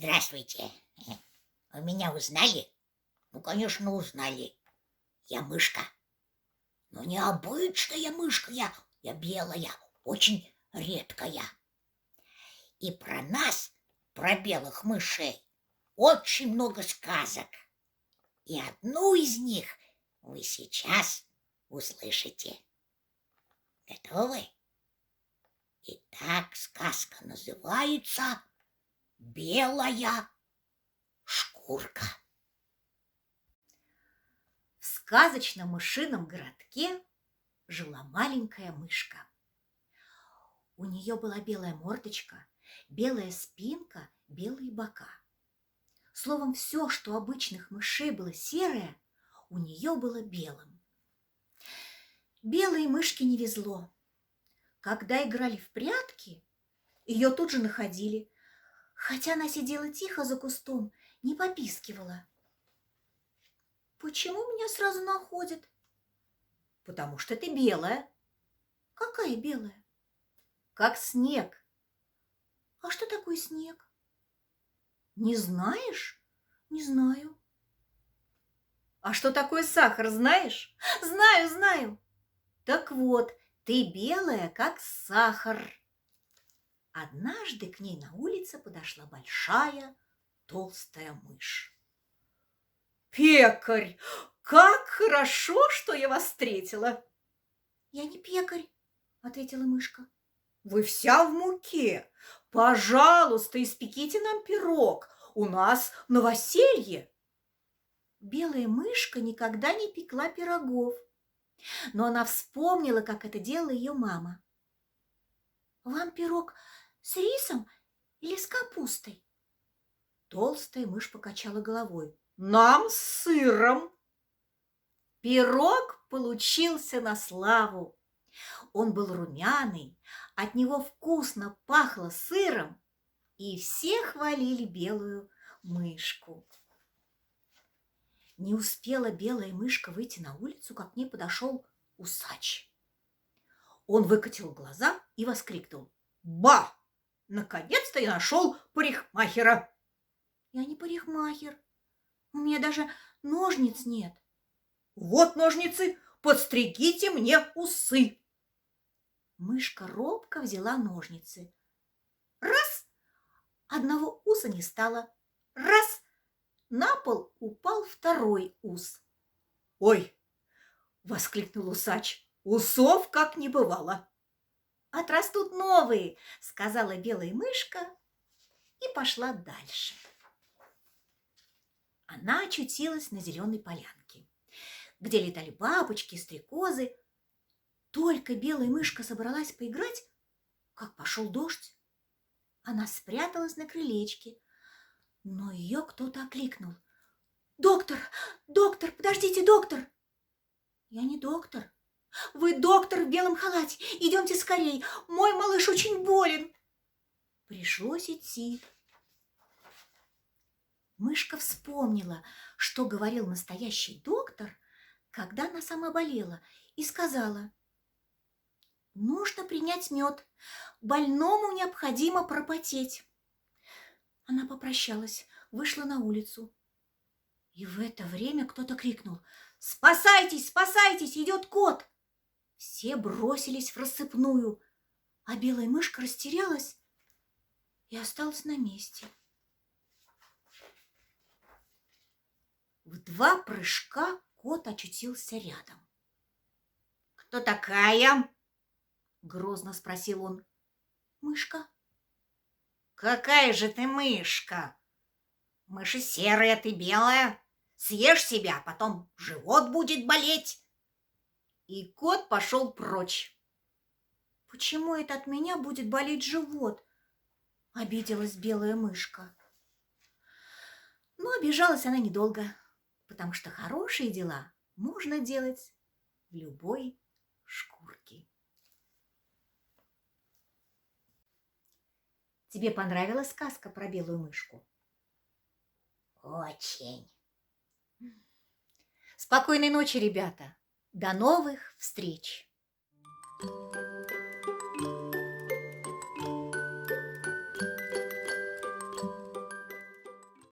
Здравствуйте. Вы меня узнали? Ну, конечно, узнали. Я мышка. Но необычная мышка я белая, очень редкая. И про нас, про белых мышей, очень много сказок. И одну из них вы сейчас услышите. Готовы? Итак, сказка называется «Белая шкурка». В сказочном мышином городке жила маленькая мышка. У нее была белая мордочка, белая спинка, белые бока. Словом, все, что у обычных мышей было серое, у нее было белым. Белой мышке не везло. Когда играли в прятки, ее тут же находили, хотя она сидела тихо за кустом, не попискивала. «Почему меня сразу находят?» «Потому что ты белая». «Какая белая?» «Как снег». «А что такое снег?» «Не знаешь?» «Не знаю». «А что такое сахар, знаешь?» «Знаю, знаю». «Так вот, ты белая, как сахар». Однажды к ней на улице подошла большая толстая мышь. «Пекарь, как хорошо, что я вас встретила!» «Я не пекарь», — ответила мышка. «Вы вся в муке. Пожалуйста, испеките нам пирог. У нас новоселье». Белая мышка никогда не пекла пирогов, но она вспомнила, как это делала ее мама. «Вам пирог с рисом или с капустой?» Толстая мышь покачала головой. «Нам с сыром». Пирог получился на славу. Он был румяный, от него вкусно пахло сыром, и все хвалили белую мышку. Не успела белая мышка выйти на улицу, как к ней подошел усач. Он выкатил глаза и воскликнул: «Ба! Наконец-то я нашел парикмахера!» «Я не парикмахер, у меня даже ножниц нет». «Вот ножницы, подстригите мне усы». Мышка робко взяла ножницы. Раз! Одного уса не стало. Раз! На пол упал второй ус. «Ой!» — воскликнул усач. «Усов как не бывало!» «Отрастут новые!» — сказала белая мышка и пошла дальше. Она очутилась на зеленой полянке, где летали бабочки, стрекозы. Только белая мышка собралась поиграть, как пошел дождь. Она спряталась на крылечке, но ее кто-то окликнул. «Доктор! Доктор! Подождите, доктор!» «Я не доктор». «Вы доктор в белом халате! Идемте скорей! Мой малыш очень болен!» Пришлось идти. Мышка вспомнила, что говорил настоящий доктор, когда она сама болела, и сказала: «Нужно принять мед. Больному необходимо пропотеть». Она попрощалась, вышла на улицу. И в это время кто-то крикнул: «Спасайтесь, спасайтесь, идет кот!» Все бросились в рассыпную, а белая мышка растерялась и осталась на месте. В 2 прыжка кот очутился рядом. «Кто такая?» — грозно спросил он. «Мышка». «Какая же ты мышка? Мыши серая, ты белая. Съешь себя, потом живот будет болеть». И кот пошел прочь. «Почему это от меня будет болеть живот?» — обиделась белая мышка. Но обижалась она недолго, потому что хорошие дела можно делать в любой шкурке. Тебе понравилась сказка про белую мышку? Очень. Спокойной ночи, ребята. До новых встреч!